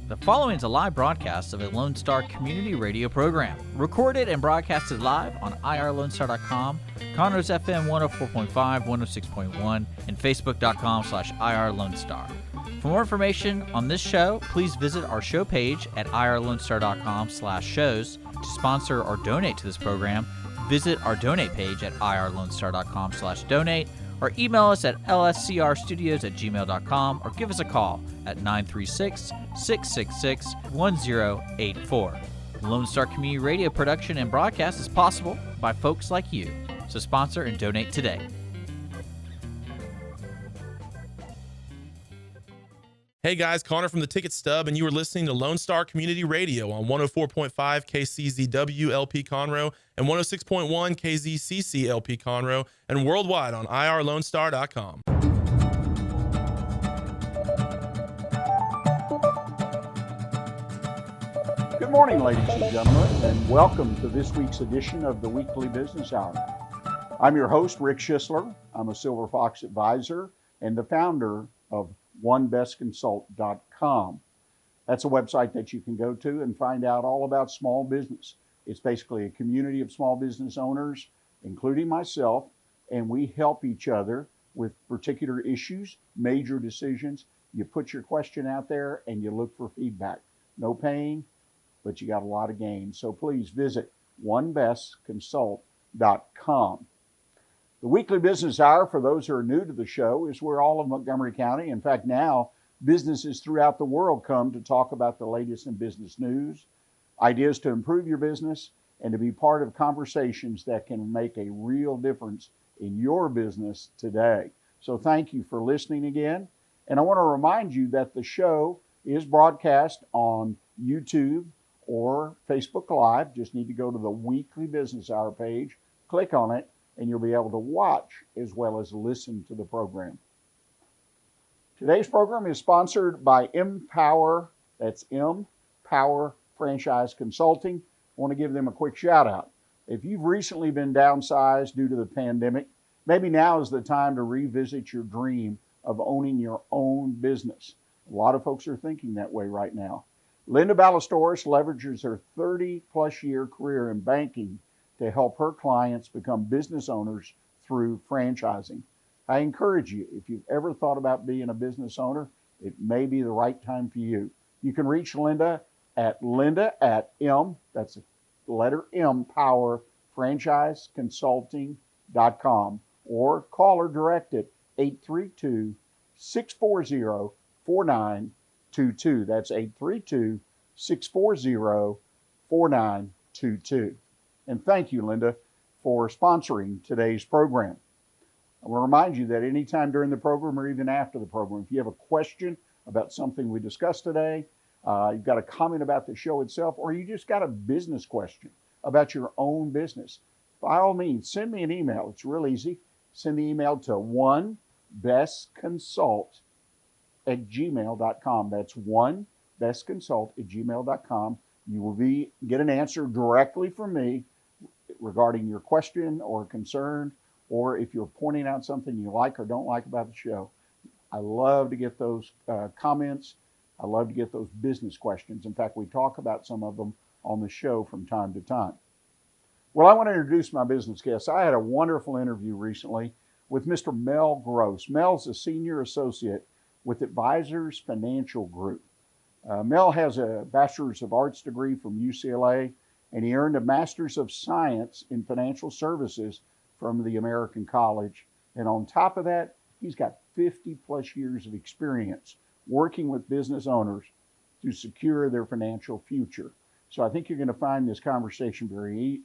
The following is a live broadcast of a Lone Star community radio program, recorded and broadcasted live on irlonestar.com, Conroe's FM 104.5, 106.1, and facebook.com/irlonestar. For more information on this show, please visit our show page at irlonestar.com/shows. To sponsor or donate to this program, visit our donate page at irlonestar.com/donate, or email us at lscrstudios@gmail.com, or give us a call at 936-666-1084. Lone Star Community Radio production and broadcast is possible by folks like you. So sponsor and donate today. Hey guys, Connor from the Ticket Stub, and you are listening to Lone Star Community Radio on 104.5 KCZW LP Conroe and 106.1 KZCC LP Conroe, and worldwide on irlonestar.com. Good morning, ladies and gentlemen, and welcome to this week's edition of the Weekly Business Hour. I'm your host, Rick Schisler. I'm a Silver Fox advisor and the founder of onebestconsult.com. That's a website that you can go to and find out all about small business. It's basically a community of small business owners, including myself, and we help each other with particular issues, major decisions. You put your question out there and you look for feedback. No pain, but you got a lot of gain. So please visit onebestconsult.com. The Weekly Business Hour, for those who are new to the show, is where all of Montgomery County, in fact now, businesses throughout the world come to talk about the latest in business news, ideas to improve your business, and to be part of conversations that can make a real difference in your business today. So thank you for listening again. And I want to remind you that the show is broadcast on YouTube or Facebook Live. Just need to go to the Weekly Business Hour page, click on it, and you'll be able to watch as well as listen to the program. Today's program is sponsored by Empower, that's Empower Franchise Consulting. I want to give them a quick shout out. If you've recently been downsized due to the pandemic, maybe now is the time to revisit your dream of owning your own business. A lot of folks are thinking that way right now. Linda Ballesteros leverages her 30-plus year career in banking to help her clients become business owners through franchising. I encourage you, if you've ever thought about being a business owner, it may be the right time for you. You can reach Linda at that's the letter M, powerfranchiseconsulting.com, or call her direct at 832-640-4922. That's 832-640-4922. And thank you, Linda, for sponsoring today's program. I want to remind you that anytime during the program or even after the program, if you have a question about something we discussed today, you've got a comment about the show itself, or you just got a business question about your own business, by all means, send me an email. It's real easy. Send the email to onebestconsult@gmail.com. That's onebestconsult@gmail.com. You will get an answer directly from me regarding your question or concern, or if you're pointing out something you like or don't like about the show. I love to get those comments. I love to get those business questions. In fact, we talk about some of them on the show from time to time. Well, I want to introduce my business guest. I had a wonderful interview recently with Mr. Mel Gross. Mel's a senior associate with Advisors Financial Group. Mel has a Bachelor's of Arts degree from UCLA, and he earned a Master's of Science in Financial Services from the American College. And on top of that, he's got 50-plus years of experience working with business owners to secure their financial future. So I think you're going to find this conversation very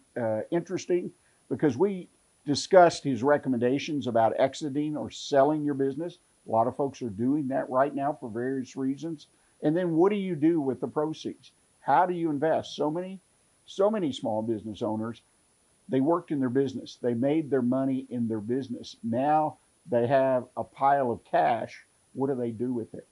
interesting, because we discussed his recommendations about exiting or selling your business. A lot of folks are doing that right now for various reasons. And then what do you do with the proceeds? How do you invest? So many small business owners, they worked in their business. They made their money in their business. Now they have a pile of cash. What do they do with it?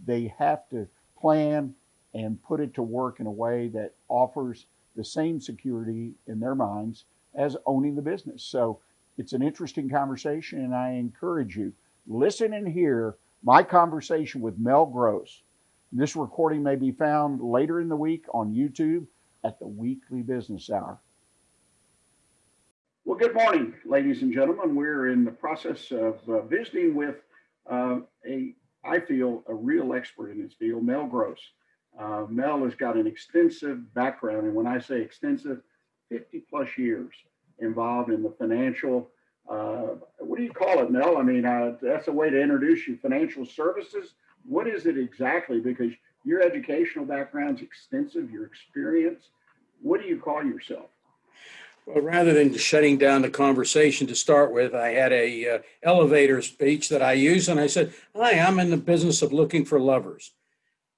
They have to plan and put it to work in a way that offers the same security in their minds as owning the business. So it's an interesting conversation, and I encourage you, listen and hear my conversation with Mel Gross. This recording may be found later in the week on YouTube at the Weekly Business Hour. Well, good morning, ladies and gentlemen. We're in the process of visiting with I feel, a real expert in this field, Mel Gross. Mel has got an extensive background, and when I say extensive, 50 plus years involved in the financial, what do you call it, Mel? I mean, that's a way to introduce you, financial services. What is it exactly? Because your educational background's extensive, your experience. What do you call yourself? Well, rather than shutting down the conversation to start with, I had a elevator speech that I use, and I said, "Hi, I'm in the business of looking for lovers."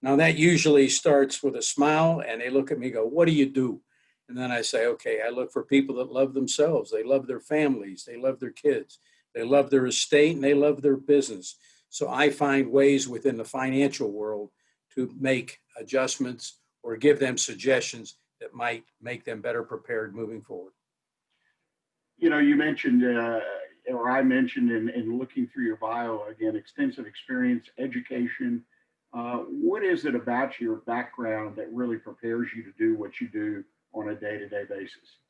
Now, that usually starts with a smile, and they look at me and go, "What do you do?" And then I say, "Okay, I look for people that love themselves. They love their families. They love their kids. They love their estate, and they love their business." So I find ways within the financial world to make adjustments or give them suggestions that might make them better prepared moving forward. You know, you mentioned, or I mentioned in looking through your bio, again, extensive experience, education. What is it about your background that really prepares you to do what you do on a day-to-day basis?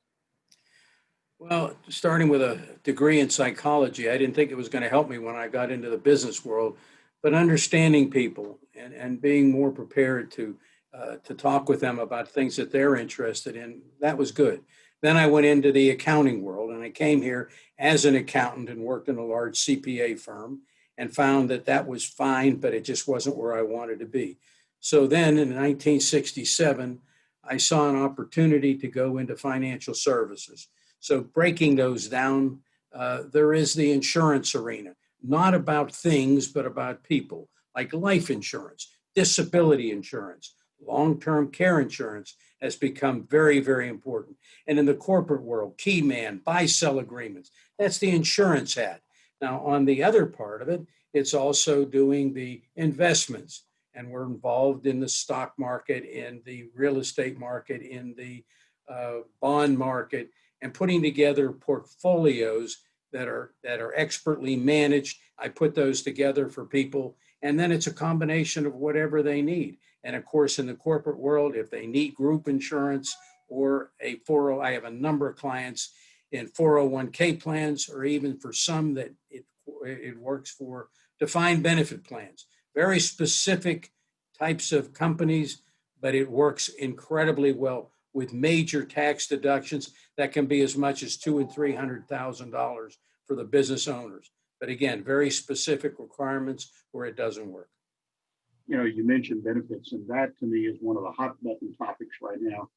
Well, starting with a degree in psychology, I didn't think it was going to help me when I got into the business world, but understanding people and being more prepared to talk with them about things that they're interested in, that was good. Then I went into the accounting world, and I came here as an accountant and worked in a large CPA firm and found that that was fine, but it just wasn't where I wanted to be. So then in 1967, I saw an opportunity to go into financial services. So breaking those down, there is the insurance arena, not about things, but about people, like life insurance, disability insurance, long-term care insurance has become very, very important. And in the corporate world, key man, buy-sell agreements, that's the insurance hat. Now, on the other part of it, it's also doing the investments. And we're involved in the stock market, in the real estate market, in the bond market, and putting together portfolios that are expertly managed. I put those together for people, and then it's a combination of whatever they need. And of course, in the corporate world, if they need group insurance or a 40, I have a number of clients in 401k plans, or even for some that it works for defined benefit plans. Very specific types of companies, but it works incredibly well with major tax deductions that can be as much as $200,000 and $300,000 for the business owners. But again, very specific requirements where it doesn't work. You know, you mentioned benefits, and that to me is one of the hot button topics right now,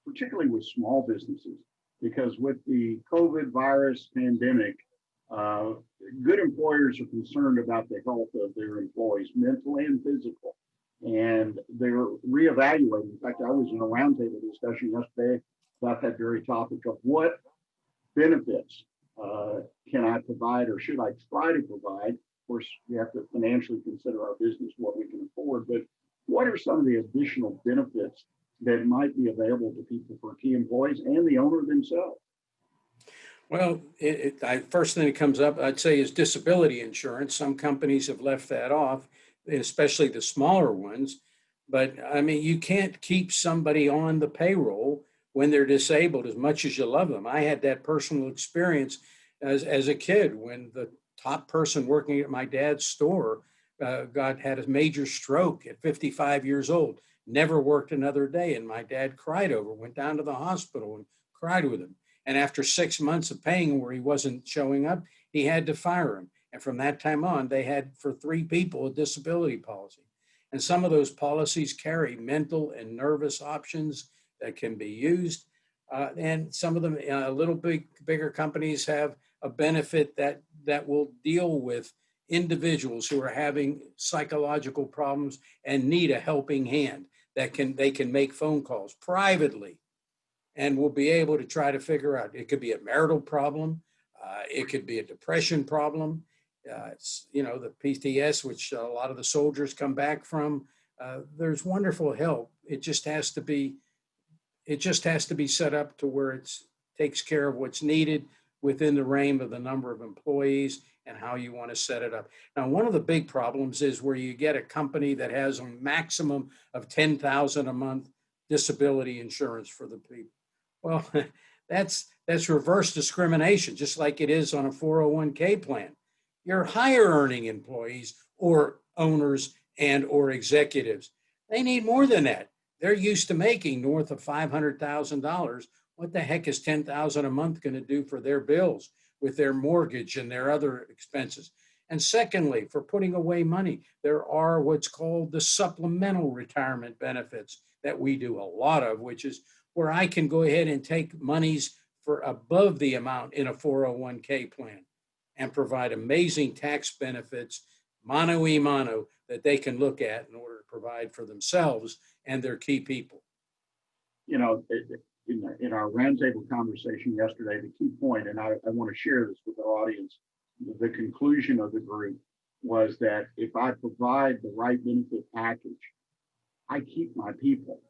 particularly with small businesses, because with the COVID virus pandemic, good employers are concerned about the health of their employees, mental and physical, and they're reevaluating. In fact, I was in a roundtable discussion yesterday about that very topic of what benefits can I provide, or should I try to provide. Of course, we have to financially consider our business, what we can afford, but what are some of the additional benefits that might be available to people for key employees and the owner themselves? Well, first thing that comes up, I'd say, is disability insurance. Some companies have left that off, especially the smaller ones. But I mean, you can't keep somebody on the payroll when they're disabled as much as you love them. I had that personal experience as a kid when the top person working at my dad's store had a major stroke at 55 years old, never worked another day. And my dad cried over, went down to the hospital and cried with him. And after 6 months of paying him where he wasn't showing up, he had to fire him. And from that time on, they had, for 3 people, a disability policy. And some of those policies carry mental and nervous options that can be used. And some of them, bigger companies have a benefit that will deal with individuals who are having psychological problems and need a helping hand. They can make phone calls privately, and we'll be able to try to figure out. It could be a marital problem, it could be a depression problem. It's, the PTS, which a lot of the soldiers come back from. There's wonderful help. It just has to be set up to where it takes care of what's needed within the range of the number of employees and how you want to set it up. Now, one of the big problems is where you get a company that has a maximum of 10,000 a month disability insurance for the people. Well, that's reverse discrimination, just like it is on a 401k plan. Your higher earning employees or owners and or executives, they need more than that. They're used to making north of $500,000. What the heck is 10,000 a month going to do for their bills with their mortgage and their other expenses? And secondly, for putting away money, there are what's called the supplemental retirement benefits that we do a lot of, which is where I can go ahead and take monies for above the amount in a 401k plan and provide amazing tax benefits, mano a mano, that they can look at in order to provide for themselves and their key people. You know, in our roundtable conversation yesterday, the key point, and I want to share this with our audience, the conclusion of the group was that if I provide the right benefit package, I keep my people.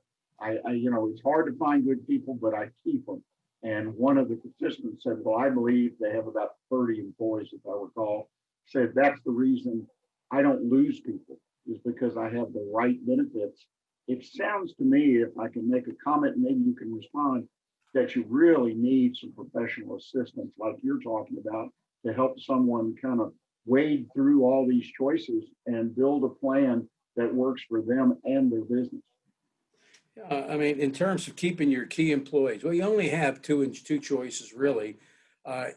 It's hard to find good people, but I keep them. And one of the participants said, well, I believe they have about 30 employees, if I recall, said that's the reason I don't lose people, is because I have the right benefits. It sounds to me, if I can make a comment, maybe you can respond, that you really need some professional assistance like you're talking about to help someone kind of wade through all these choices and build a plan that works for them and their business. I mean, in terms of keeping your key employees, well, you only have two choices really,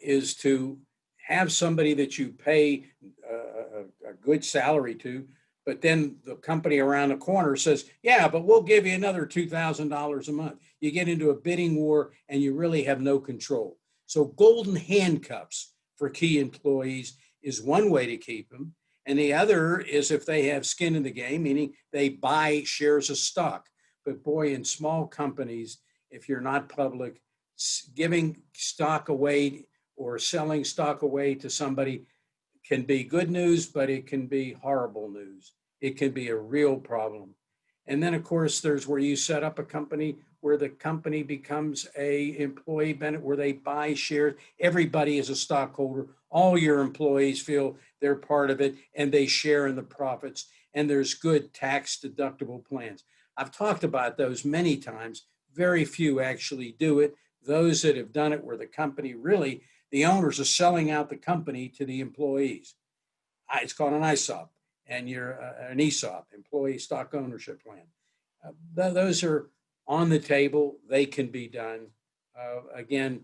is to have somebody that you pay a good salary to, but then the company around the corner says, yeah, but we'll give you another $2,000 a month. You get into a bidding war and you really have no control. So golden handcuffs for key employees is one way to keep them. And the other is if they have skin in the game, meaning they buy shares of stock. But boy, in small companies, if you're not public, giving stock away or selling stock away to somebody can be good news, but it can be horrible news. It can be a real problem. And then, of course, there's where you set up a company where the company becomes a employee benefit, where they buy shares. Everybody is a stockholder. All your employees feel they're part of it, and they share in the profits. And there's good tax deductible plans. I've talked about those many times. Very few actually do it. Those that have done it where the company really, the owners are selling out the company to the employees. It's called an ISOP, and you're an ESOP, employee stock ownership plan. Those are on the table. They can be done. Again,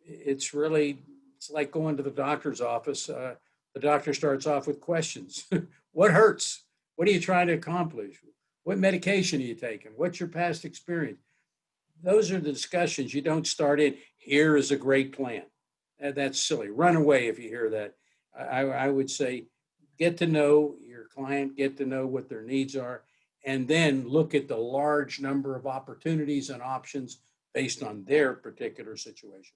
it's like going to the doctor's office. The doctor starts off with questions. What hurts? What are you trying to accomplish? What medication are you taking? What's your past experience? Those are the discussions. You don't start in, here is a great plan. That's silly. Run away if you hear that. I would say get to know your client, get to know what their needs are, and then look at the large number of opportunities and options based on their particular situation.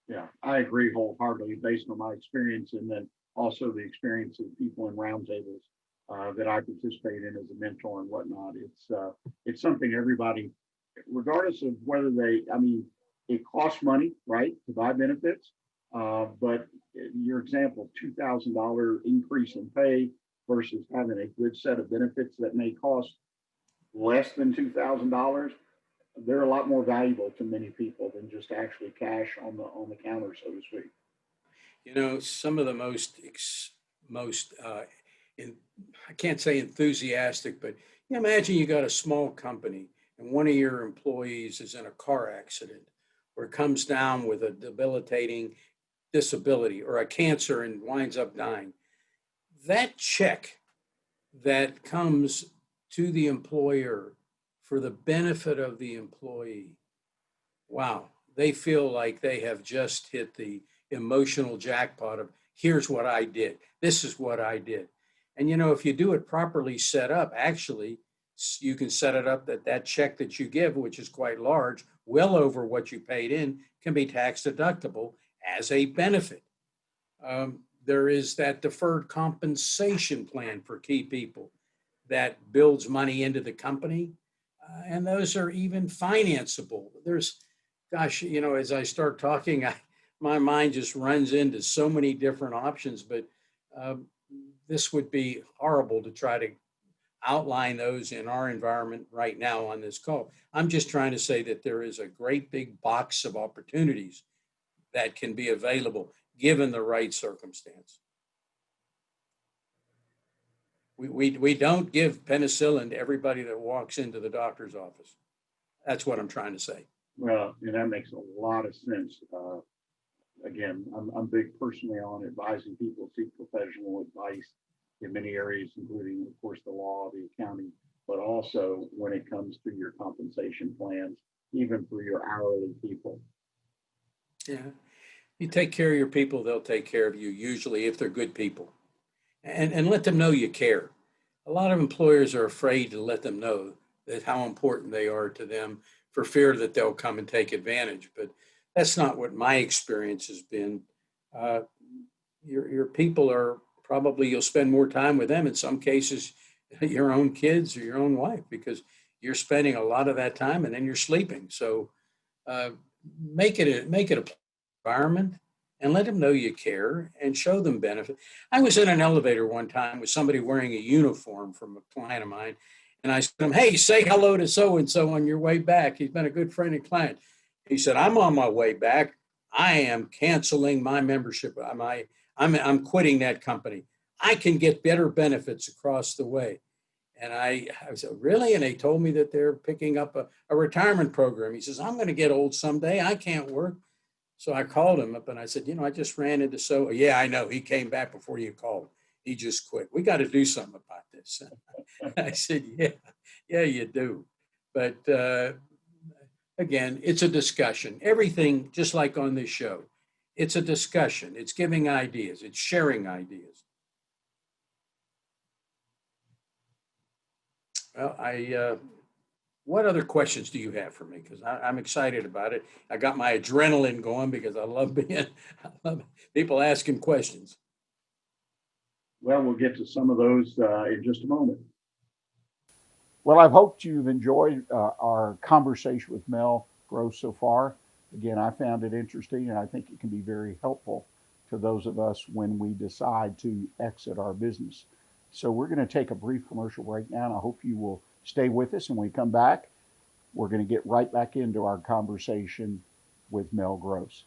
Yeah, I agree wholeheartedly based on my experience, and then also the experience of people in roundtables that I participate in as a mentor and whatnot. It's something everybody, regardless of whether it costs money, right, to buy benefits. But your example, $2,000 increase in pay versus having a good set of benefits that may cost less than $2,000, they're a lot more valuable to many people than just actually cash on the counter, so to speak. You know, some of the most I can't say enthusiastic, but imagine you got a small company and one of your employees is in a car accident or comes down with a debilitating disability or a cancer and winds up dying. That check that comes to the employer for the benefit of the employee, wow, they feel like they have just hit the emotional jackpot of here's what I did. This is what I did. And, you know, if you do it properly set up, actually, you can set it up that check that you give, which is quite large, well over what you paid in, can be tax deductible as a benefit. There is that deferred compensation plan for key people that builds money into the company. And those are even financeable. Gosh, you know, as I start talking, my mind just runs into so many different options, but this would be horrible to try to outline those in our environment right now on this call. I'm just trying to say that there is a great big box of opportunities that can be available given the right circumstance. We don't give penicillin to everybody that walks into the doctor's office. That's what I'm trying to say. Well, and that makes a lot of sense. Again, I'm big personally on advising people to seek professional advice in many areas, including, of course, the law, the accounting, but also when it comes to your compensation plans, even for your hourly people. Yeah. You take care of your people, they'll take care of you, usually if they're good people. And let them know you care. A lot of employers are afraid to let them know that how important they are to them for fear that they'll come and take advantage. But that's not what my experience has been. Your people are probably, you'll spend more time with them, in some cases, your own kids or your own wife, because you're spending a lot of that time and then you're sleeping. So make it a environment and let them know you care and show them benefit. I was in an elevator one time with somebody wearing a uniform from a client of mine. And I said to him, hey, say hello to so-and-so on your way back. He's been a good friend and client. He said, I'm on my way back. I am canceling my membership. I'm quitting that company. I can get better benefits across the way. And I said, really? And they told me that they're picking up a retirement program. He says, I'm going to get old someday. I can't work. So I called him up and I said, I just ran into yeah, I know. He came back before you called. He just quit. We got to do something about this. I said, yeah, you do. But again, it's a discussion. Everything, just like on this show, it's a discussion. It's giving ideas. It's sharing ideas. Well, what other questions do you have for me? Because I'm excited about it. I got my adrenaline going because I love people asking questions. Well, we'll get to some of those in just a moment. Well, I've hoped you've enjoyed our conversation with Mel Gross so far. Again, I found it interesting, and I think it can be very helpful to those of us when we decide to exit our business. So we're going to take a brief commercial break now, and I hope you will stay with us. And when we come back, we're going to get right back into our conversation with Mel Gross.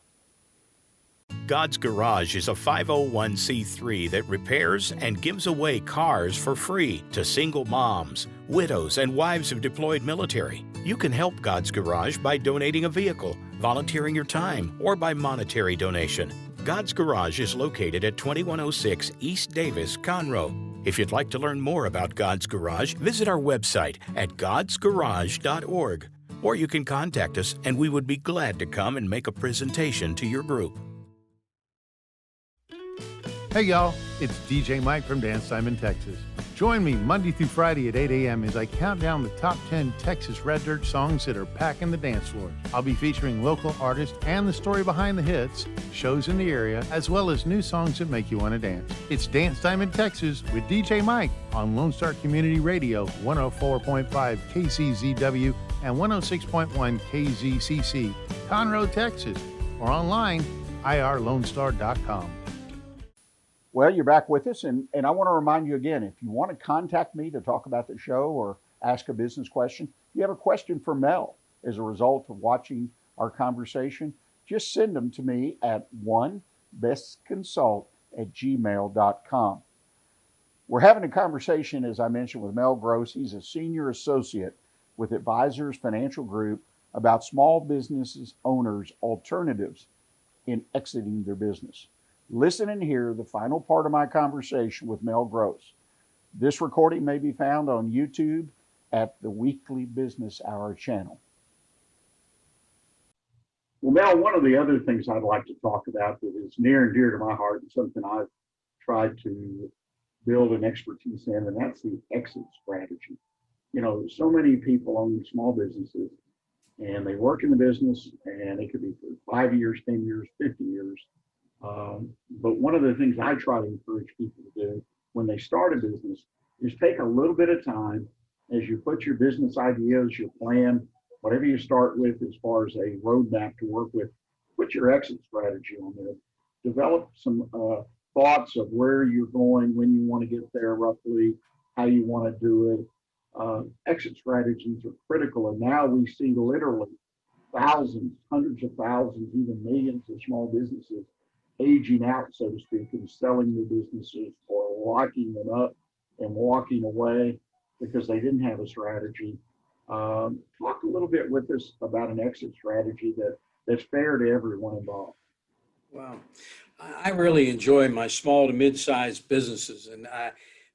God's Garage is a 501c3 that repairs and gives away cars for free to single moms, widows, and wives of deployed military. You can help God's Garage by donating a vehicle, volunteering your time, or by monetary donation. God's Garage is located at 2106 East Davis, Conroe. If you'd like to learn more about God's Garage, visit our website at godsgarage.org. Or you can contact us and we would be glad to come and make a presentation to your group. Hey y'all, it's DJ Mike from Dance Time in Texas. Join me Monday through Friday at 8 a.m. as I count down the top 10 Texas Red Dirt songs that are packing the dance floors. I'll be featuring local artists and the story behind the hits, shows in the area, as well as new songs that make you want to dance. It's Dance Time in Texas with DJ Mike on Lone Star Community Radio, 104.5 KCZW and 106.1 KZCC, Conroe, Texas, or online, irlonestar.com. Well, you're back with us, and I want to remind you again, if you want to contact me to talk about the show or ask a business question, you have a question for Mel as a result of watching our conversation, just send them to me at onebestconsult@gmail.com. We're having a conversation, as I mentioned, with Mel Gross. He's a senior associate with Advisors Financial Group about small businesses owners' alternatives in exiting their business. Listen and hear the final part of my conversation with Mel Gross. This recording may be found on YouTube at the Weekly Business Hour channel. Well, Mel, one of the other things I'd like to talk about that is near and dear to my heart and something I've tried to build an expertise in, and that's the exit strategy. You know, so many people own small businesses and they work in the business, and it could be for 5 years, 10 years, 50 years. But one of the things I try to encourage people to do when they start a business is take a little bit of time as you put your business ideas, your plan, whatever you start with as far as a roadmap to work with, put your exit strategy on there. Develop some thoughts of where you're going, when you want to get there roughly, how you want to do it. Exit strategies are critical, and now we see literally thousands, hundreds of thousands, even millions of small businesses aging out, so to speak, and selling their businesses or locking them up and walking away because they didn't have a strategy. Talk a little bit with us about an exit strategy that's fair to everyone involved. Wow. I really enjoy my small to mid-sized businesses, and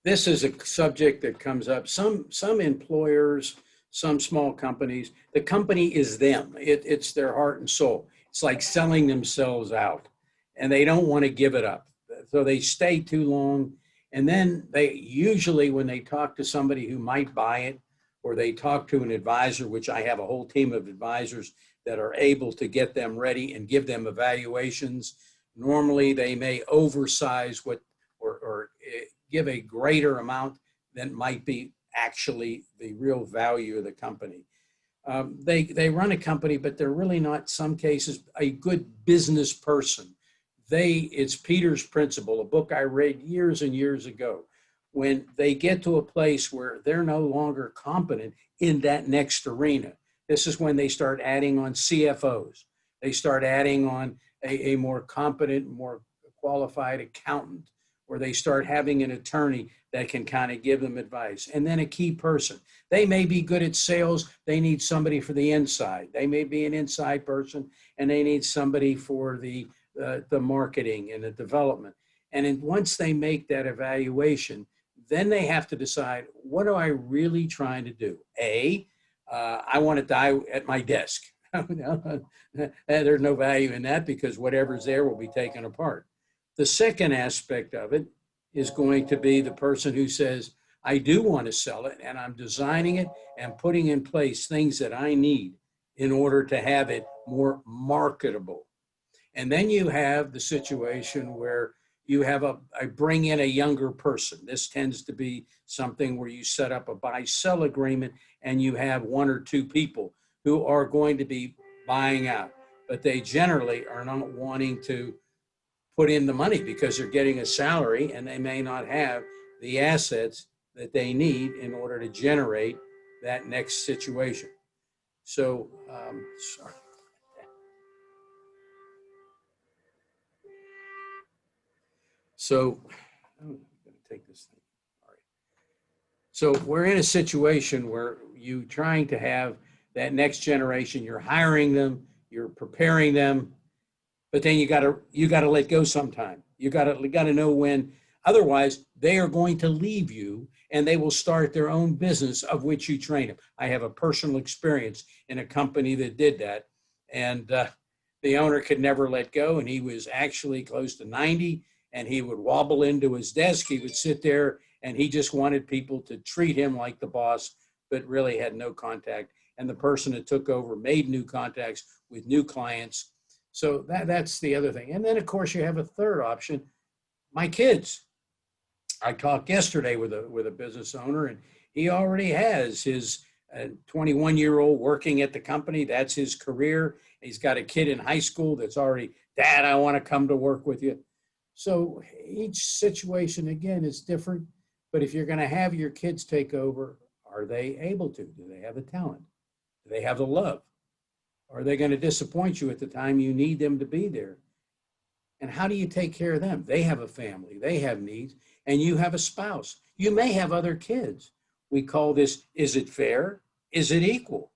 this is a subject that comes up. Some employers, some small companies, the company is them. It's their heart and soul. It's like selling themselves out, and they don't want to give it up. So they stay too long, and then they usually, when they talk to somebody who might buy it, or they talk to an advisor, which I have a whole team of advisors that are able to get them ready and give them evaluations. Normally, they may oversize what or give a greater amount than might be actually the real value of the company. They run a company, but they're really not, some cases, a good business person. It's Peter's Principle, a book I read years and years ago. When they get to a place where they're no longer competent in that next arena, this is when they start adding on CFOs. They start adding on a more competent, more qualified accountant, or they start having an attorney that can kind of give them advice. And then a key person. They may be good at sales. They need somebody for the inside. They may be an inside person, and they need somebody for the marketing and the development. And once they make that evaluation, then they have to decide, what am I really trying to do? I want to die at my desk. There's no value in that because whatever's there will be taken apart. The second aspect of it is going to be the person who says, I do want to sell it, and I'm designing it and putting in place things that I need in order to have it more marketable. And then you have the situation where you have I bring in a younger person. This tends to be something where you set up a buy-sell agreement and you have one or two people who are going to be buying out, but they generally are not wanting to put in the money because they're getting a salary and they may not have the assets that they need in order to generate that next situation. So, sorry. So, I'm going to take this thing. All right. So we're in a situation where you trying to have that next generation, you're hiring them, you're preparing them, but then you got to let go sometime. You got to know when. Otherwise, they are going to leave you and they will start their own business of which you train them. I have a personal experience in a company that did that, and the owner could never let go, and he was actually close to 90, and he would wobble into his desk. He would sit there, and he just wanted people to treat him like the boss, but really had no contact. And the person that took over made new contacts with new clients. So that's the other thing. And then, of course, you have a third option. My kids. I talked yesterday with a business owner, and he already has his 21-year-old working at the company. That's his career. He's got a kid in high school that's already, Dad, I want to come to work with you. So each situation, again, is different. But if you're going to have your kids take over, are they able to? Do they have the talent? Do they have the love? Are they going to disappoint you at the time you need them to be there? And how do you take care of them? They have a family, they have needs, and you have a spouse. You may have other kids. We call this, is it fair? Is it equal?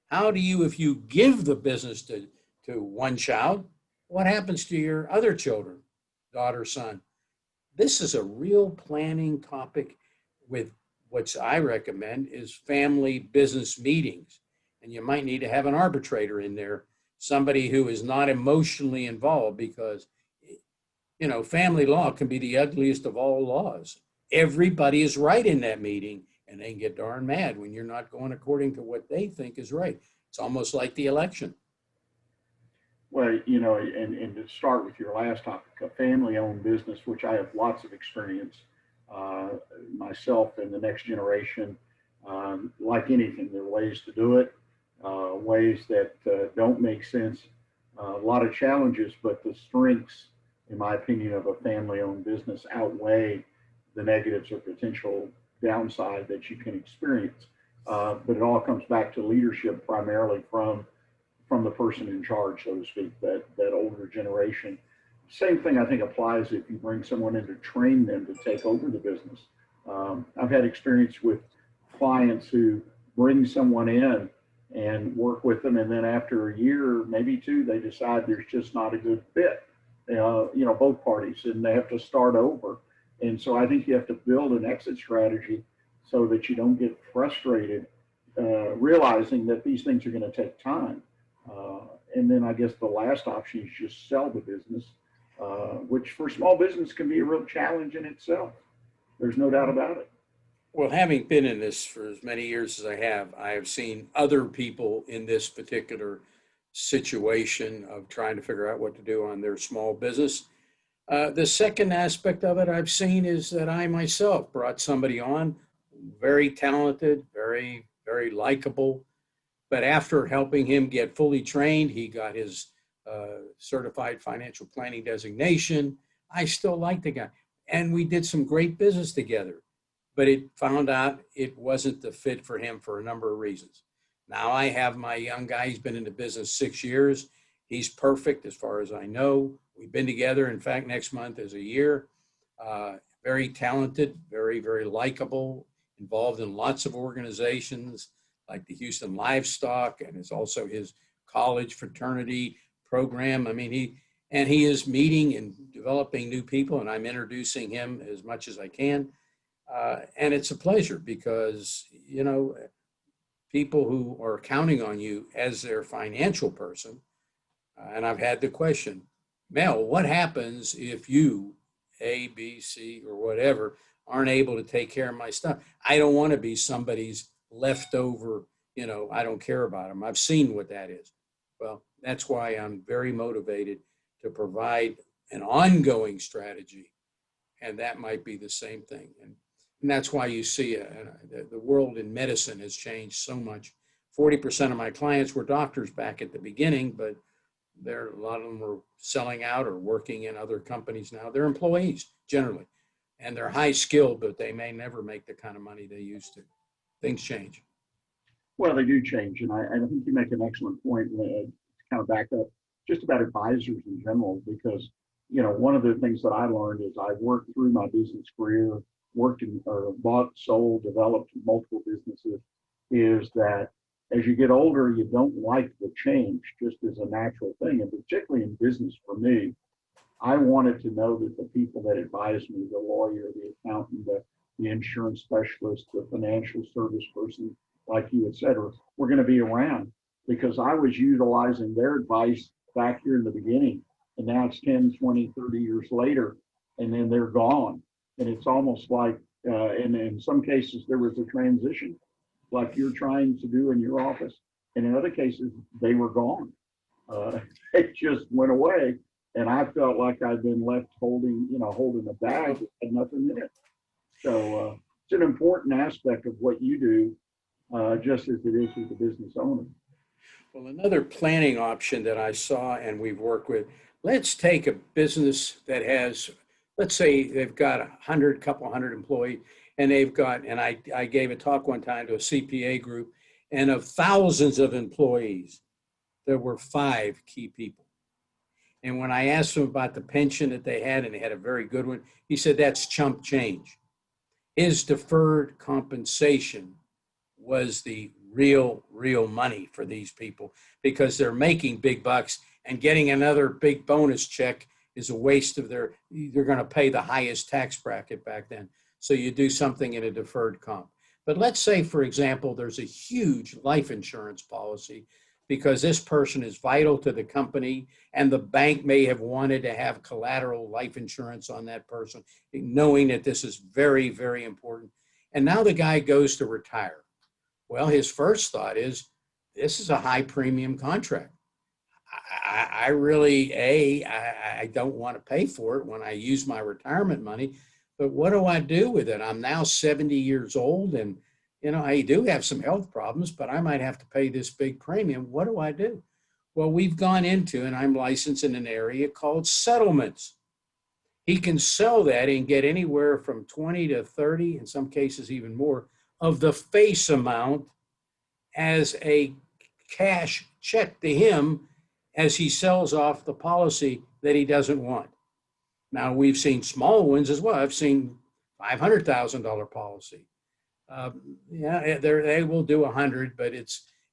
How do you, if you give the business to one child, what happens to your other children, daughter, son? This is a real planning topic with what I recommend is family business meetings. And you might need to have an arbitrator in there, somebody who is not emotionally involved, because, family law can be the ugliest of all laws. Everybody is right in that meeting, and they can get darn mad when you're not going according to what they think is right. It's almost like the election. Well, and to start with your last topic, a family-owned business, which I have lots of experience myself and the next generation. Like anything, there are ways to do it, ways that don't make sense. A lot of challenges, but the strengths, in my opinion, of a family-owned business outweigh the negatives or potential downside that you can experience. But it all comes back to leadership, primarily from the person in charge, so to speak, that older generation. Same thing I think applies if you bring someone in to train them to take over the business. I've had experience with clients who bring someone in and work with them, and then after a year, maybe two, they decide there's just not a good fit. Both parties, and they have to start over. And so I think you have to build an exit strategy so that you don't get frustrated, realizing that these things are going to take time. And then I guess the last option is just sell the business, which for small business can be a real challenge in itself. There's no doubt about it. Well, having been in this for as many years as I have seen other people in this particular situation of trying to figure out what to do on their small business. The second aspect of it I've seen is that I myself brought somebody on, very talented, very, very likable. But after helping him get fully trained, he got his certified financial planning designation. I still like the guy. And we did some great business together. But it found out it wasn't the fit for him for a number of reasons. Now I have my young guy. He's been in the business 6 years. He's perfect as far as I know. We've been together. In fact, next month is a year. Very talented, very, very likable, involved in lots of organizations like the Houston Livestock, and it's also his college fraternity program. I mean, he is meeting and developing new people, and I'm introducing him as much as I can. And it's a pleasure because, people who are counting on you as their financial person, and I've had the question, Mel, what happens if you, A, B, C, or whatever, aren't able to take care of my stuff? I don't want to be somebody's leftover, I don't care about them. I've seen what that is. Well, that's why I'm very motivated to provide an ongoing strategy. And that might be the same thing. And that's why you see the world in medicine has changed so much. 40% of my clients were doctors back at the beginning, but a lot of them are selling out or working in other companies now. They're employees generally, and they're high skilled, but they may never make the kind of money they used to. Things change. Well, they do change. And I think you make an excellent point to kind of back up just about advisors in general, because, one of the things that I learned is I've worked through my business career, bought, sold, developed multiple businesses, is that as you get older, you don't like the change just as a natural thing. And particularly in business for me, I wanted to know that the people that advised me, the lawyer, the accountant, the insurance specialist, the financial service person, like you had said, were going to be around, because I was utilizing their advice back here in the beginning. And now it's 10, 20, 30 years later, and then they're gone. And it's almost like, and in some cases, there was a transition, like you're trying to do in your office. And in other cases, they were gone. It just went away. And I felt like I'd been left holding a bag that had nothing in it. So it's an important aspect of what you do, just as it is with the business owner. Well, another planning option that I saw and we've worked with, let's take a business that has, let's say they've got couple hundred employees, and I gave a talk one time to a CPA group, and of thousands of employees, there were 5 key people. And when I asked him about the pension that they had, and they had a very good one, he said, that's chump change. His deferred compensation was the real money for these people, because they're making big bucks, and getting another big bonus check is a waste of they're going to pay the highest tax bracket back then. So you do something in a deferred comp. But let's say, for example, there's a huge life insurance policy because this person is vital to the company, and the bank may have wanted to have collateral life insurance on that person, knowing that this is very, very important. And now the guy goes to retire. Well, his first thought is, this is a high premium contract. I really, I don't want to pay for it when I use my retirement money, but what do I do with it? I'm now 70 years old, and, I do have some health problems, but I might have to pay this big premium. What do I do? Well, we've gone into, and I'm licensed in an area called settlements. He can sell that and get anywhere from 20 to 30, in some cases even more, of the face amount as a cash check to him as he sells off the policy that he doesn't want. Now, we've seen small ones as well. I've seen $500,000 policy. Yeah, they will do 100, but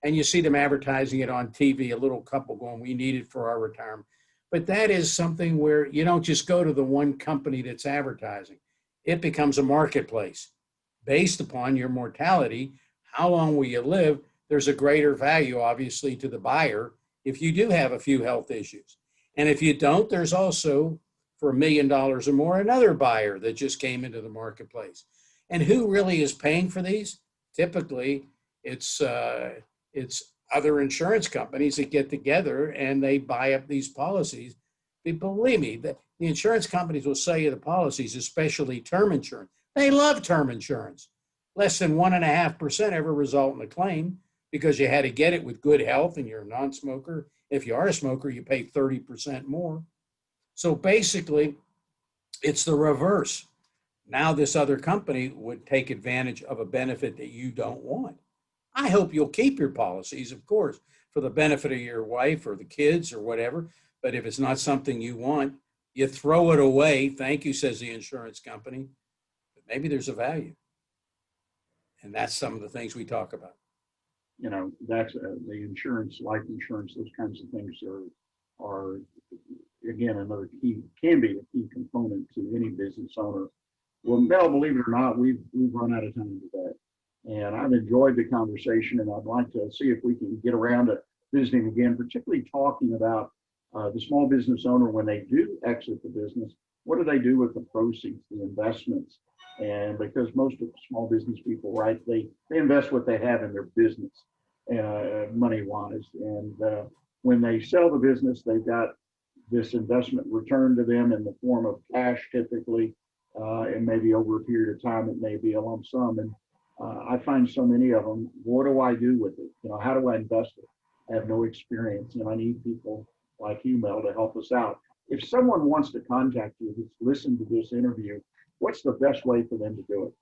and you see them advertising it on TV, a little couple going, we need it for our retirement. But that is something where you don't just go to the one company that's advertising. It becomes a marketplace based upon your mortality. How long will you live? There's a greater value, obviously, to the buyer if you do have a few health issues. And if you don't, there's also, for $1 million or more, another buyer that just came into the marketplace. And who really is paying for these? Typically, it's other insurance companies that get together and they buy up these policies. Believe me, the insurance companies will sell you the policies, especially term insurance. They love term insurance. Less than 1.5% ever result in a claim because you had to get it with good health and you're a non-smoker. If you are a smoker, you pay 30% more. So basically, it's the reverse. Now this other company would take advantage of a benefit that you don't want. I hope you'll keep your policies, of course, for the benefit of your wife or the kids or whatever. But if it's not something you want, you throw it away. Thank you, says the insurance company. But maybe there's a value. And that's some of the things we talk about. You know, that's the insurance, life insurance, those kinds of things are again, another can be a key component to any business owner. Well, Mel, believe it or not, we've run out of time today. And I've enjoyed the conversation, and I'd like to see if we can get around to visiting again, particularly talking about the small business owner when they do exit the business. What do they do with the proceeds, the investments? And because most of the small business people, right, they invest what they have in their business, money-wise. And when they sell the business, they've got this investment returned to them in the form of cash, typically, and maybe over a period of time, it may be a lump sum. And I find so many of them, what do I do with it? You know, how do I invest it? I have no experience, and I need people like you, Mel, to help us out. If someone wants to contact you who's listened to this interview, what's the best way for them to do it?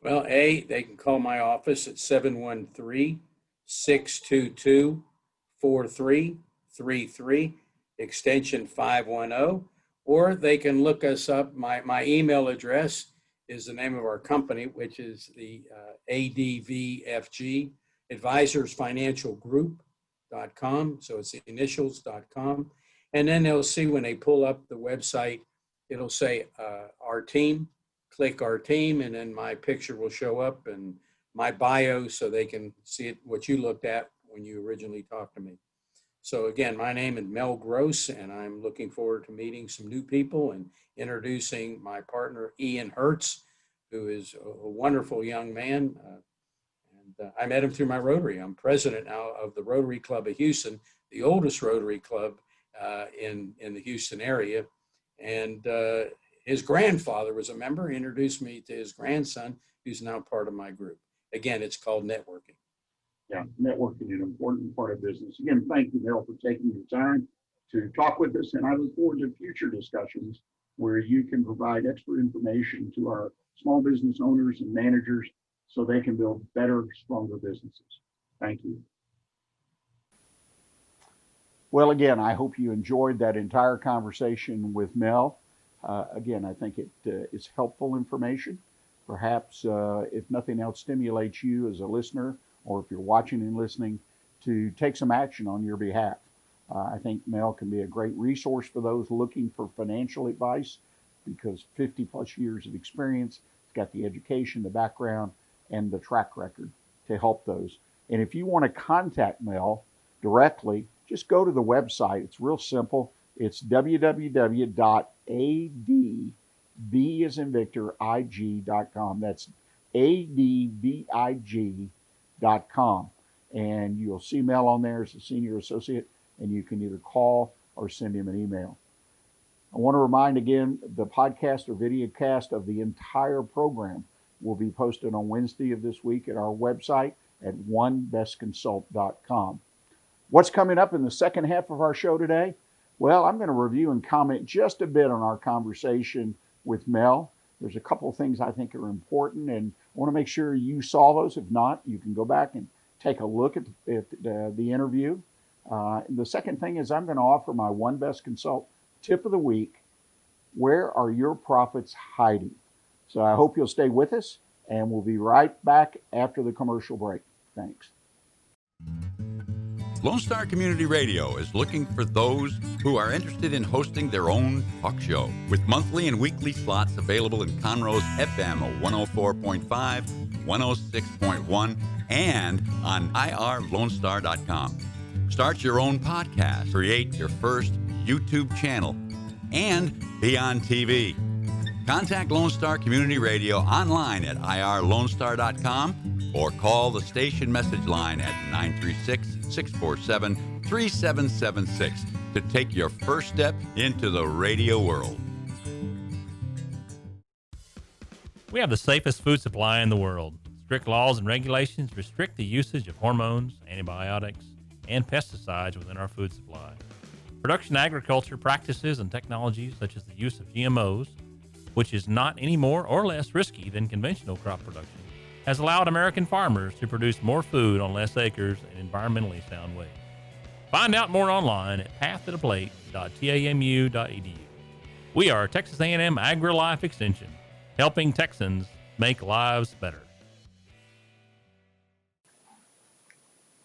Well, they can call my office at 713-622-4333, extension 510, or they can look us up. My email address is the name of our company, which is the ADVFG, Advisors Financial Group.com. So it's the initials.com. And then they'll see when they pull up the website, it'll say our team. Click our team, and then my picture will show up and my bio so they can see it, what you looked at when you originally talked to me. So again, my name is Mel Gross, and I'm looking forward to meeting some new people and introducing my partner, Ian Hertz, who is a wonderful young man. And I met him through my Rotary. I'm president now of the Rotary Club of Houston, the oldest Rotary Club in the Houston area. And his grandfather was a member, introduced me to his grandson, who's now part of my group. Again, it's called networking. Yeah, networking is an important part of business. Again, thank you, Mel, for taking your time to talk with us. And I look forward to future discussions where you can provide expert information to our small business owners and managers so they can build better, stronger businesses. Thank you. Well, again, I hope you enjoyed that entire conversation with Mel. Again, I think it is helpful information. Perhaps, if nothing else, stimulates you as a listener, or if you're watching and listening, to take some action on your behalf. I think Mel can be a great resource for those looking for financial advice because 50 plus years of experience, he's got the education, the background, and the track record to help those. And if you want to contact Mel directly, just go to the website. It's real simple. It's www.adv as in Victor, IG.com. That's advig.com. And you'll see Mel on there as a senior associate, and you can either call or send him an email. I want to remind again, the podcast or video cast of the entire program will be posted on Wednesday of this week at our website at onebestconsult.com. What's coming up in the second half of our show today? Well, I'm going to review and comment just a bit on our conversation with Mel. There's a couple of things I think are important, and I want to make sure you saw those. If not, you can go back and take a look at the interview. The second thing is I'm going to offer my One Best Consult tip of the week. Where are your profits hiding? So I hope you'll stay with us, and we'll be right back after the commercial break. Thanks. Lone Star Community Radio is looking for those who are interested in hosting their own talk show with monthly and weekly slots available in Conroe's FM 104.5, 106.1, and on irlonestar.com. Start your own podcast, create your first YouTube channel, and be on TV. Contact Lone Star Community Radio online at irlonestar.com or call the station message line at 936-647-3776 to take your first step into the radio world. We have the safest food supply in the world. Strict laws and regulations restrict the usage of hormones, antibiotics, and pesticides within our food supply. Production agriculture practices and technologies such as the use of GMOs, which is not any more or less risky than conventional crop production, has allowed American farmers to produce more food on less acres in environmentally sound ways. Find out more online at pathtotheplate.tamu.edu. We are Texas A&M AgriLife Extension, helping Texans make lives better.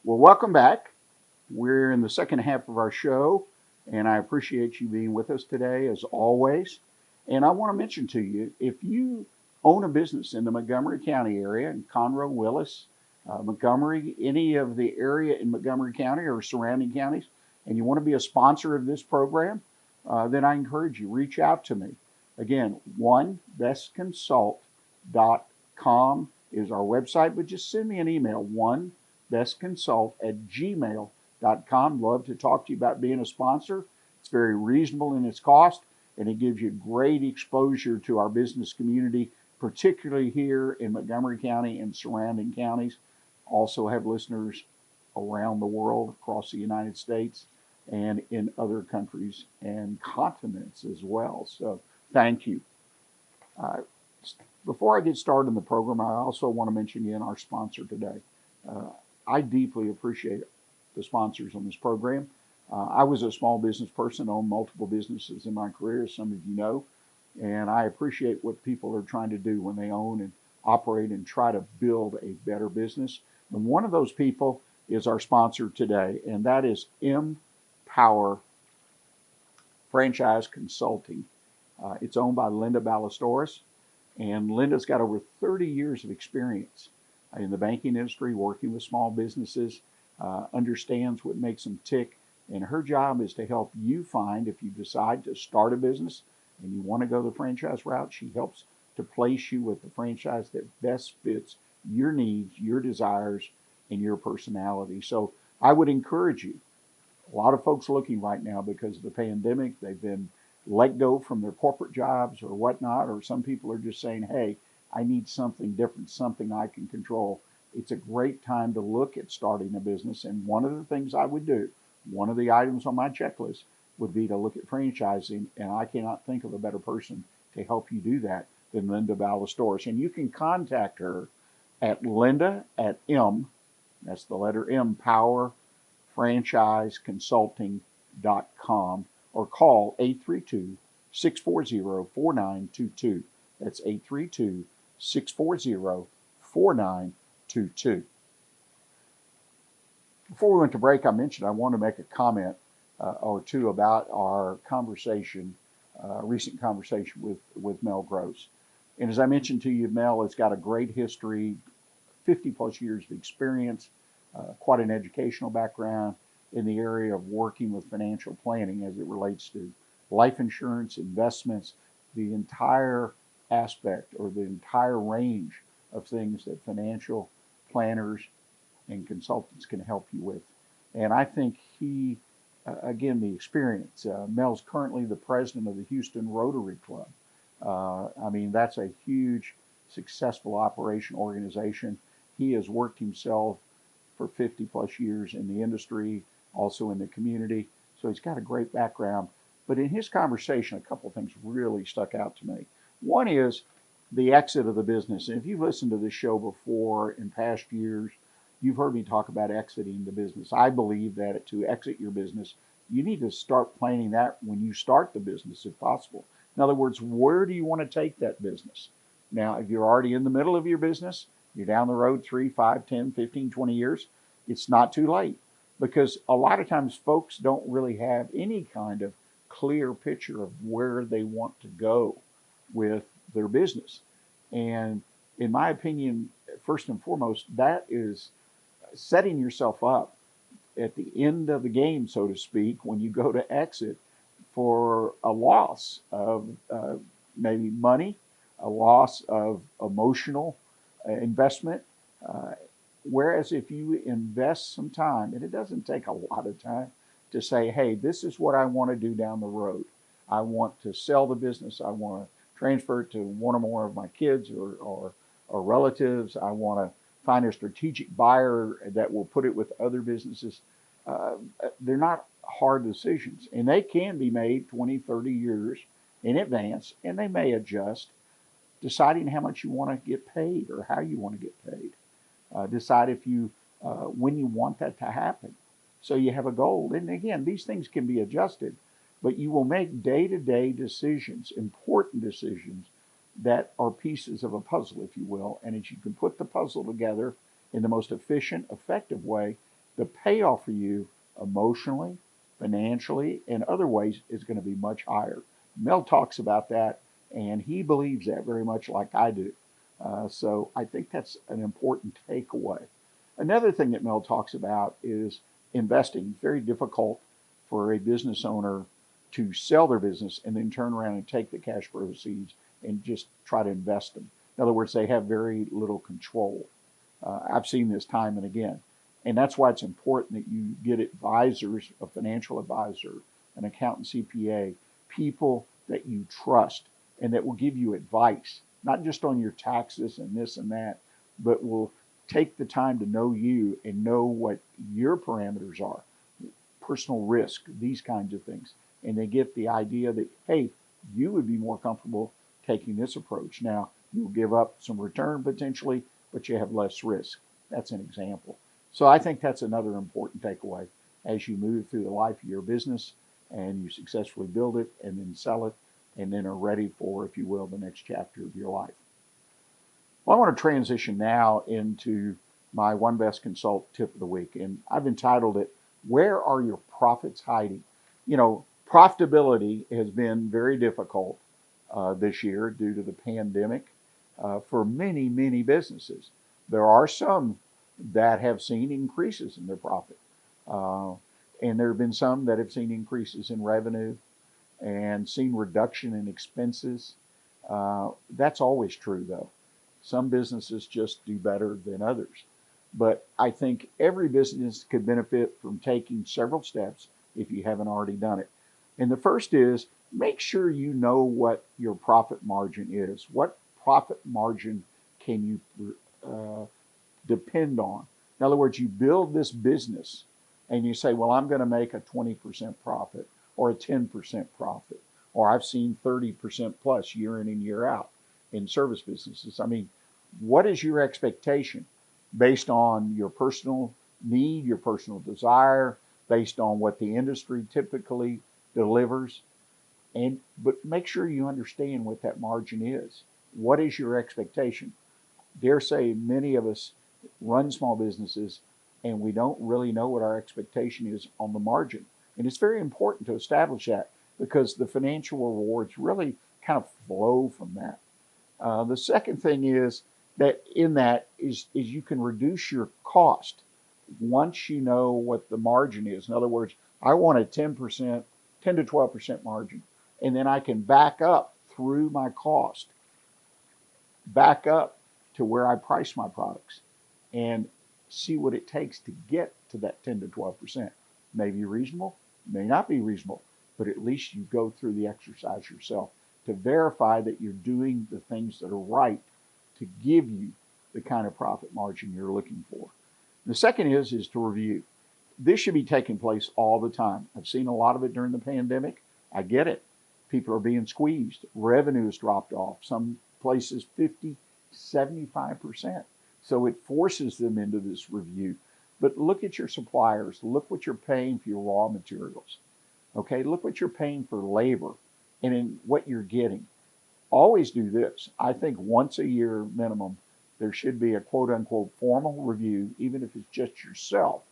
Well, welcome back. We're in the second half of our show, and I appreciate you being with us today, as always. And I want to mention to you, if you own a business in the Montgomery County area, in Conroe, Willis, Montgomery, any of the area in Montgomery County or surrounding counties, and you want to be a sponsor of this program, then I encourage you, reach out to me. Again, onebestconsult.com is our website, but just send me an email, onebestconsult@gmail.com. Love to talk to you about being a sponsor. It's very reasonable in its cost, and it gives you great exposure to our business community, particularly here in Montgomery County and surrounding counties. Also have listeners around the world, across the United States, and in other countries and continents as well. So thank you. Before I get started in the program, I also want to mention again our sponsor today. I deeply appreciate the sponsors on this program. I was a small business person, owned multiple businesses in my career, as some of you know, and I appreciate what people are trying to do when they own and operate and try to build a better business. And one of those people is our sponsor today, and that is Empower Franchise Consulting. It's owned by Linda Ballesteros, and Linda's got over 30 years of experience in the banking industry, working with small businesses, understands what makes them tick, and her job is to help you find, if you decide to start a business and you want to go the franchise route, she helps to place you with the franchise that best fits your needs, your desires, and your personality. So I would encourage you. A lot of folks looking right now because of the pandemic, they've been let go from their corporate jobs or whatnot, or some people are just saying, hey, I need something different, something I can control. It's a great time to look at starting a business. And one of the things I would do, one of the items on my checklist would be to look at franchising, and I cannot think of a better person to help you do that than Linda Ballesteros. And you can contact her at Linda@M, that's the letter M, powerfranchiseconsulting.com, or call 832-640-4922. That's 832-640-4922. Before we went to break, I mentioned I want to make a comment or two about our conversation, recent conversation with Mel Gross. And as I mentioned to you, Mel has got a great history, 50 plus years of experience, quite an educational background in the area of working with financial planning as it relates to life insurance, investments, the entire aspect or the entire range of things that financial planners and consultants can help you with. And I think he, again, the experience. Mel's currently the president of the Houston Rotary Club. I mean, that's a huge, successful operation organization. He has worked himself for 50 plus years in the industry, also in the community. So he's got a great background. But in his conversation, a couple of things really stuck out to me. One is the exit of the business. And if you've listened to this show before in past years, you've heard me talk about exiting the business. I believe that to exit your business, you need to start planning that when you start the business, if possible. In other words, where do you want to take that business? Now, if you're already in the middle of your business, you're down the road 3, 5, 10, 15, 20 years, it's not too late. Because a lot of times folks don't really have any kind of clear picture of where they want to go with their business. And in my opinion, first and foremost, that is setting yourself up at the end of the game, so to speak, when you go to exit for a loss of maybe money, a loss of emotional investment. Whereas if you invest some time, and it doesn't take a lot of time to say, hey, this is what I want to do down the road. I want to sell the business. I want to transfer it to one or more of my kids or relatives. I want to find a strategic buyer that will put it with other businesses. They're not hard decisions, and they can be made 20, 30 years in advance, and they may adjust, deciding how much you want to get paid or how you want to get paid. Decide if you when you want that to happen. So you have a goal. And again, these things can be adjusted, but you will make day-to-day decisions, important decisions that are pieces of a puzzle, if you will. And as you can put the puzzle together in the most efficient, effective way, the payoff for you emotionally, financially, and other ways is going to be much higher. Mel talks about that, and he believes that very much like I do. So I think that's an important takeaway. Another thing that Mel talks about is investing. It's very difficult for a business owner to sell their business and then turn around and take the cash proceeds and just try to invest them. In other words, they have very little control. I've seen this time and again. And that's why it's important that you get advisors, a financial advisor, an accountant, CPA, people that you trust and that will give you advice, not just on your taxes and this and that, but will take the time to know you and know what your parameters are, personal risk, these kinds of things. And they get the idea that, hey, you would be more comfortable taking this approach. Now, you'll give up some return potentially, but you have less risk. That's an example. So I think that's another important takeaway as you move through the life of your business and you successfully build it and then sell it and then are ready for, if you will, the next chapter of your life. Well, I want to transition now into my One Best Consult tip of the week, and I've entitled it, Where Are Your Profits Hiding? You know, profitability has been very difficult this year due to the pandemic for many, many businesses. There are some that have seen increases in their profit, and there have been some that have seen increases in revenue and seen reduction in expenses. That's always true, though. Some businesses just do better than others. But I think every business could benefit from taking several steps if you haven't already done it. And the first is make sure you know what your profit margin is. What profit margin can you depend on? In other words, you build this business and you say, well, I'm going to make a 20% profit or a 10% profit, or I've seen 30% plus year in and year out in service businesses. I mean, what is your expectation based on your personal need, your personal desire, based on what the industry typically delivers? But make sure you understand what that margin is. What is your expectation? Dare say many of us run small businesses and we don't really know what our expectation is on the margin. And it's very important to establish that because the financial rewards really kind of flow from that. The second thing is that is you can reduce your cost once you know what the margin is. In other words, I want a 10 to 12% margin, and then I can back up through my cost, back up to where I price my products and see what it takes to get to that 10 to 12%. May be reasonable, may not be reasonable, but at least you go through the exercise yourself to verify that you're doing the things that are right to give you the kind of profit margin you're looking for. The second is to review. This should be taking place all the time. I've seen a lot of it during the pandemic. I get it. People are being squeezed. Revenue has dropped off. Some places 50, 75%. So it forces them into this review. But look at your suppliers. Look what you're paying for your raw materials. Okay, look what you're paying for labor and in what you're getting. Always do this. I think once a year minimum, there should be a quote unquote formal review, even if it's just yourself,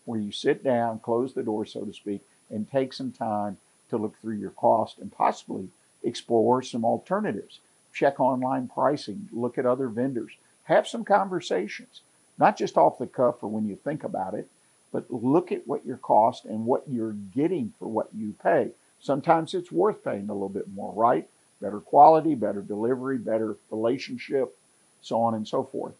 where you sit down, close the door, so to speak, and take some time to look through your cost and possibly explore some alternatives. Check online pricing, look at other vendors, have some conversations, not just off the cuff or when you think about it, but look at what your cost and what you're getting for what you pay. Sometimes it's worth paying a little bit more, right? Better quality, better delivery, better relationship, so on and so forth.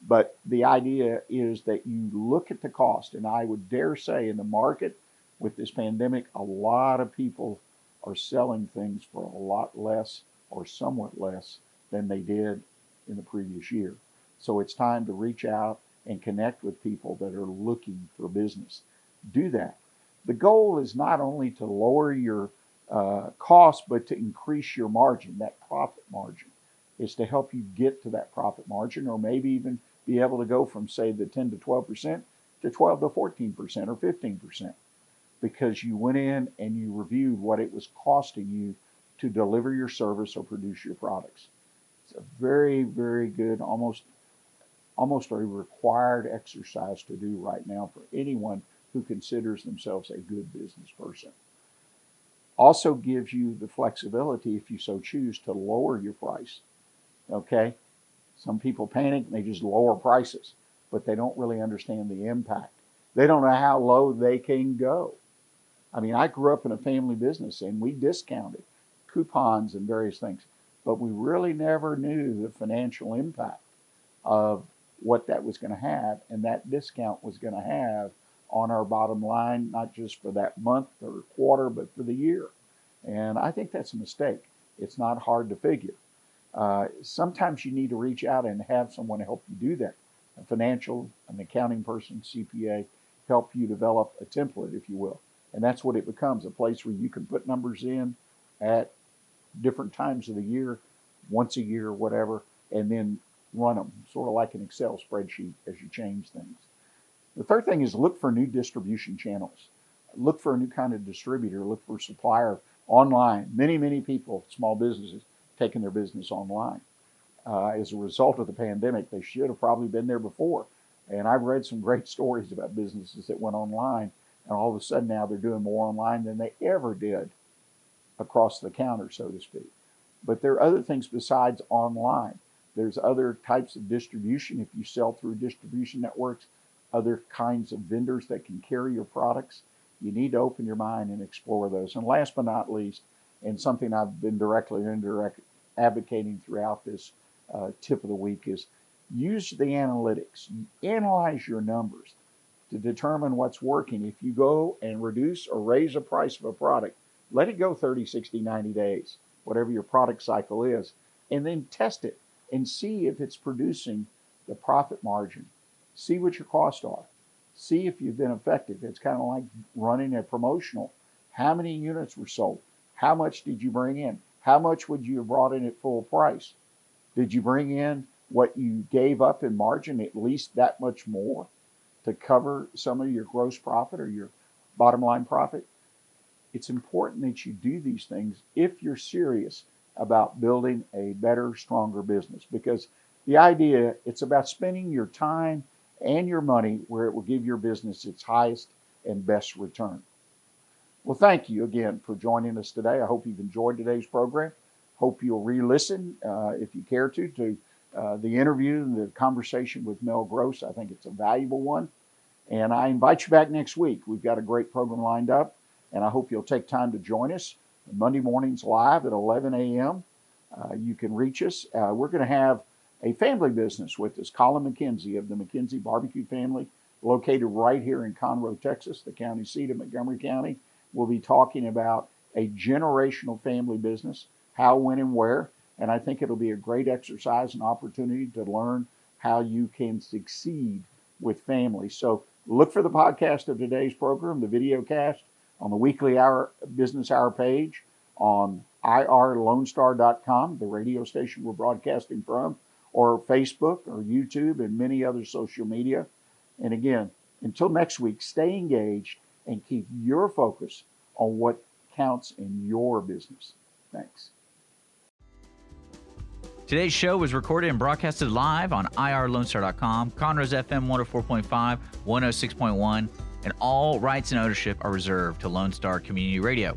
But the idea is that you look at the cost, and I would dare say in the market with this pandemic, a lot of people are selling things for a lot less or somewhat less than they did in the previous year. So it's time to reach out and connect with people that are looking for business. Do that. The goal is not only to lower your cost, but to increase your margin, that profit margin. Is to help you get to that profit margin, or maybe even be able to go from, say, the 10 to 12% to 12 to 14% or 15%, because you went in and you reviewed what it was costing you to deliver your service or produce your products. It's a very, very good, almost a required exercise to do right now for anyone who considers themselves a good business person. Also gives you the flexibility, if you so choose, to lower your price. Okay? Some people panic and they just lower prices, but they don't really understand the impact. They don't know how low they can go. I mean, I grew up in a family business and we discounted coupons and various things, but we really never knew the financial impact of what that was going to have and that discount was going to have on our bottom line, not just for that month or quarter, but for the year. And I think that's a mistake. It's not hard to figure. Sometimes you need to reach out and have someone help you do that. A financial, an accounting person, CPA, help you develop a template, if you will. And that's what it becomes, a place where you can put numbers in at different times of the year, once a year, whatever, and then run them, sort of like an Excel spreadsheet as you change things. The third thing is look for new distribution channels. Look for a new kind of distributor. Look for a supplier online. Many people, small businesses, taking their business online. As a result of the pandemic, they should have probably been there before. And I've read some great stories about businesses that went online, and all of a sudden now they're doing more online than they ever did across the counter, so to speak. But there are other things besides online. There's other types of distribution. If you sell through distribution networks, other kinds of vendors that can carry your products, you need to open your mind and explore those. And last but not least, and something I've been directly or indirectly advocating throughout this tip of the week, is use the analytics. Analyze your numbers to determine what's working. If you go and reduce or raise the price of a product, let it go 30, 60, 90 days, whatever your product cycle is, and then test it and see if it's producing the profit margin. See what your costs are. See if you've been effective. It's kind of like running a promotional. How many units were sold? How much did you bring in? How much would you have brought in at full price? Did you bring in what you gave up in margin, at least that much more, to cover some of your gross profit or your bottom line profit? It's important that you do these things if you're serious about building a better, stronger business, because the idea, it's about spending your time and your money where it will give your business its highest and best return. Well, thank you again for joining us today. I hope you've enjoyed today's program. Hope you'll re-listen, if you care to the interview and the conversation with Mel Gross. I think it's a valuable one. And I invite you back next week. We've got a great program lined up, and I hope you'll take time to join us Monday mornings live at 11 a.m. You can reach us. We're going to have a family business with us, Colin McKenzie of the McKenzie Barbecue family, located right here in Conroe, Texas, the county seat of Montgomery County. We'll be talking about a generational family business, how, when, and where. And I think it'll be a great exercise and opportunity to learn how you can succeed with family. So Look for the podcast of today's program, the video cast, on the weekly business hour page on irlonestar.com, the radio station we're broadcasting from, or Facebook or YouTube and many other social media. And again, until next week, stay engaged and keep your focus on what counts in your business. Thanks. Today's show was recorded and broadcasted live on irlonestar.com, Conroe's FM 104.5, 106.1, and all rights and ownership are reserved to Lone Star Community Radio.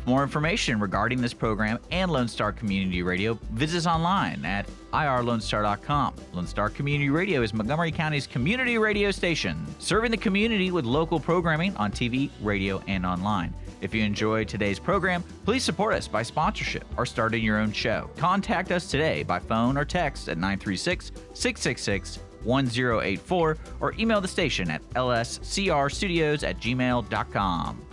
For more information regarding this program and Lone Star Community Radio, visit us online at irlonestar.com. Lone Star Community Radio is Montgomery County's community radio station, serving the community with local programming on TV, radio, and online. If you enjoyed today's program, please support us by sponsorship or starting your own show. Contact us today by phone or text at 936-666-1084 or email the station at lscrstudios@gmail.com.